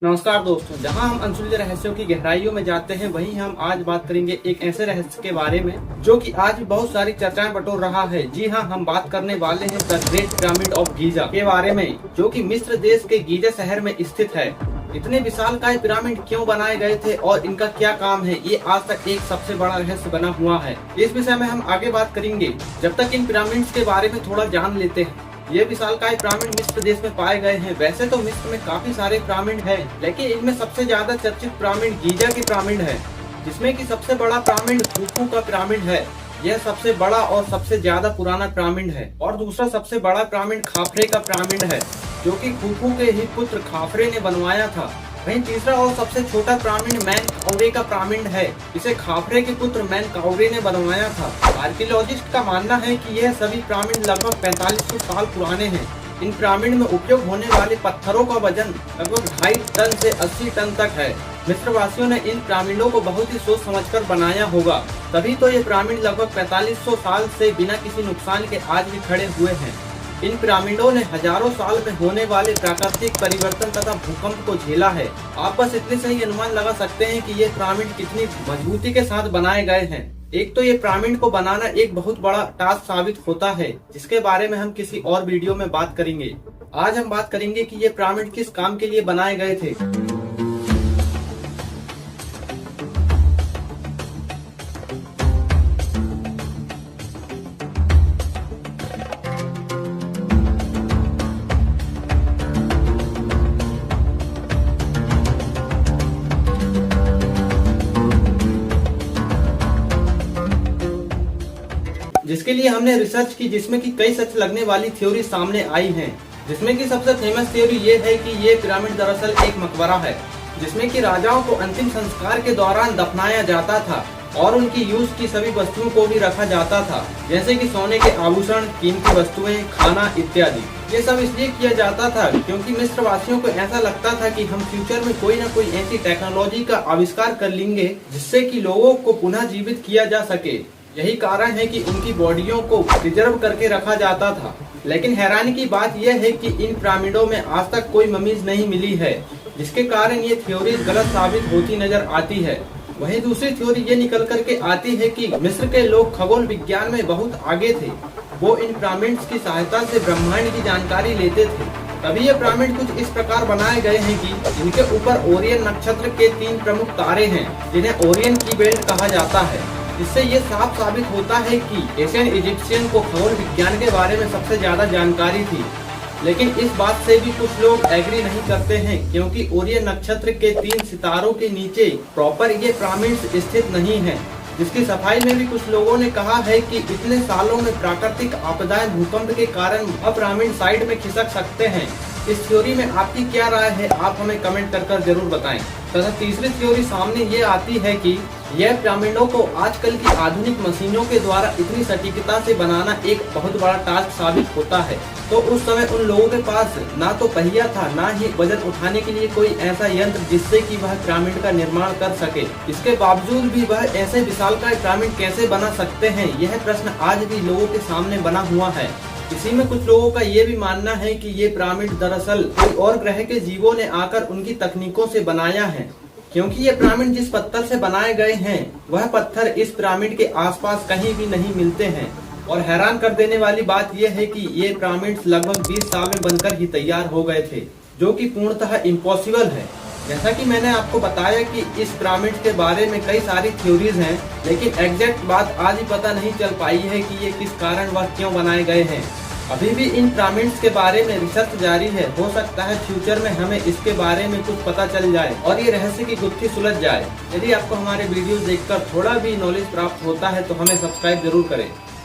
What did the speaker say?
नमस्कार दोस्तों, जहां हम अनसुलझे रहस्यों की गहराइयों में जाते हैं, वहीं हम आज बात करेंगे एक ऐसे रहस्य के बारे में जो कि आज भी बहुत सारी चर्चाएं बटोर रहा है। जी हां, हम बात करने वाले हैं the great pyramid of Giza के बारे में, जो कि मिस्र देश के गीजा शहर में स्थित है। इतने विशालकाय पिरामिड क्यों बनाए गए थे और इनका क्या काम है, ये आज तक एक सबसे बड़ा रहस्य बना हुआ है। इस विषय में हम आगे बात करेंगे। जब तक इन पिरामिड्स के बारे में थोड़ा जान लेते हैं। ये विशालकाय पिरामिड मिस्र देश में पाए गए हैं। वैसे तो मिस्र में काफी सारे पिरामिड हैं, लेकिन इनमें सबसे ज्यादा चर्चित पिरामिड गीजा की पिरामिड है, जिसमें कि सबसे बड़ा पिरामिड खुफू का पिरामिड है। यह सबसे बड़ा और सबसे ज्यादा पुराना पिरामिड है। और दूसरा सबसे बड़ा पिरामिड खाफरे का पिरामिड है, जो कि खुफू के ही पुत्र खाफरे ने बनवाया था। वहीं तीसरा और सबसे छोटा पिरामिड मेनकाउरे का पिरामिड है। इसे खाफरे के पुत्र मेनकाउरे ने बनवाया था। आर्कियोलॉजिस्ट का मानना है कि यह सभी पिरामिड लगभग 4500 साल पुराने हैं। इन पिरामिड में उपयोग होने वाले पत्थरों का वजन लगभग 2.5 टन से 80 टन तक है। मिस्र वासियों ने इन पिरामिडों को बहुत ही सोच समझकर बनाया होगा, तभी तो ये पिरामिड लगभग 4500 साल से बिना किसी नुकसान के आज भी खड़े हुए हैं। इन पिरामिडों ने हजारों साल में होने वाले प्राकृतिक परिवर्तन तथा भूकंप को झेला है। आप बस इतने से ही अनुमान लगा सकते हैं कि ये पिरामिड कितनी मजबूती के साथ बनाए गए हैं। एक तो ये पिरामिड को बनाना एक बहुत बड़ा टास्क साबित होता है, जिसके बारे में हम किसी और वीडियो में बात करेंगे। आज हम बात करेंगे कि ये पिरामिड किस काम के लिए बनाए गए थे। जिसके लिए हमने रिसर्च की, जिसमें कि कई सच लगने वाली थ्योरी सामने आई हैं। जिसमें कि सबसे फेमस थ्योरी ये है कि ये पिरामिड दरअसल एक मकबरा है, जिसमें कि राजाओं को अंतिम संस्कार के दौरान दफनाया जाता था और उनकी यूज की सभी वस्तुओं को भी रखा जाता था, जैसे कि सोने के आभूषण, कीमती वस्तुएं, खाना इत्यादि। ये सब इसलिए किया जाता था क्योंकि मिस्र वासियों को ऐसा लगता था कि हम फ्यूचर में कोई न कोई ऐसी टेक्नोलॉजी का आविष्कार कर लेंगे जिससे कि लोगों को पुनः जीवित किया जा सके। यही कारण है कि उनकी बॉडियों को प्रिजर्व करके रखा जाता था। लेकिन हैरानी की बात यह है कि इन पिरामिडों में आज तक कोई ममीज नहीं मिली है, जिसके कारण ये थ्योरी गलत साबित होती नजर आती है। वहीं दूसरी थ्योरी ये निकल करके आती है कि मिस्र के लोग खगोल विज्ञान में बहुत आगे थे। वो इन पिरामिड्स की सहायता से ब्रह्मांड की जानकारी लेते थे। तभी ये पिरामिड कुछ इस प्रकार बनाए गए हैं कि इनके ऊपर ओरियन नक्षत्र के 3 प्रमुख तारे हैं, जिन्हें ओरियन की बेल्ट कहा जाता है। इससे ये साफ साबित होता है कि एशियन इजिप्शियन को खगोल विज्ञान के बारे में सबसे ज्यादा जानकारी थी। लेकिन इस बात से भी कुछ लोग एग्री नहीं करते हैं, क्योंकि ओरियन नक्षत्र के 3 सितारों के नीचे प्रॉपर ये पिरामिड्स स्थित नहीं है। जिसकी सफाई में भी कुछ लोगों ने कहा है कि इतने सालों में प्राकृतिक आपदाएं, भूकंप के कारण अब पिरामिड साइड में खिसक सकते हैं। इस थ्योरी में आपकी क्या राय है, आप हमें कमेंट कर जरूर बताएं। तथा तीसरी थ्योरी सामने ये आती है कि यह पिरामिडों को आजकल की आधुनिक मशीनों के द्वारा इतनी सटीकता से बनाना एक बहुत बड़ा टास्क साबित होता है। तो उस समय उन लोगों के पास ना तो पहिया था, ना ही वजन उठाने के लिए कोई ऐसा यंत्र जिससे कि वह पिरामिड का निर्माण कर सके। इसके बावजूद भी वह ऐसे विशालकाय पिरामिड कैसे बना सकते हैं, यह प्रश्न आज भी लोगों के सामने बना हुआ है। इसी में कुछ लोगों का ये भी मानना है कि ये पिरामिड दरअसल कोई और ग्रह के जीवों ने आकर उनकी तकनीकों से बनाया है, क्योंकि ये पिरामिड जिस पत्थर से बनाए गए हैं वह पत्थर इस पिरामिड के आसपास कहीं भी नहीं मिलते हैं। और हैरान कर देने वाली बात यह है कि ये पिरामिड्स लगभग 20 साल में बनकर ही तैयार हो गए थे, जो कि पूर्णतः इम्पॉसिबल है। जैसा कि मैंने आपको बताया कि इस पिरामिड के बारे में कई सारी थ्योरीज हैं, लेकिन एग्जैक्ट बात आज ही पता नहीं चल पाई है कि ये किस कारण व क्यों बनाए गए हैं। अभी भी इन पिरामिड्स के बारे में रिसर्च जारी है। हो सकता है फ्यूचर में हमें इसके बारे में कुछ पता चल जाए और ये रहस्य की गुत्थी सुलझ जाए। यदि आपको हमारे वीडियो देखकर थोड़ा भी नॉलेज प्राप्त होता है तो हमें सब्सक्राइब जरूर करें।